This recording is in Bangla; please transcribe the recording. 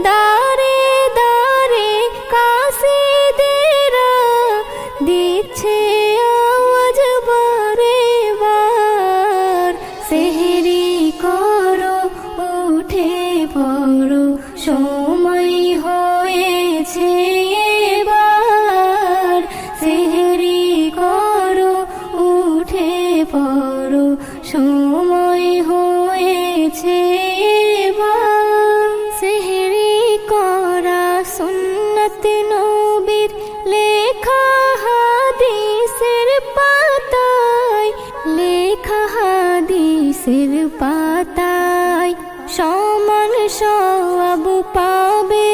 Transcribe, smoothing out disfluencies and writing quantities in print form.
দারে দারে কাসিদেরা দিচ্ছে আওয়াজ বারে বার। সেহরি করো উঠে পড়ো সময় হয়েছে এবার। সেহরি করো উঠে পড়ো সময় হয়েছে এবার। সেহরি করা সুন্নত নবীর লেখা হাদিসের পাতায়, লেখা হাদিসের পাতায় সমান সওয়াব পাবে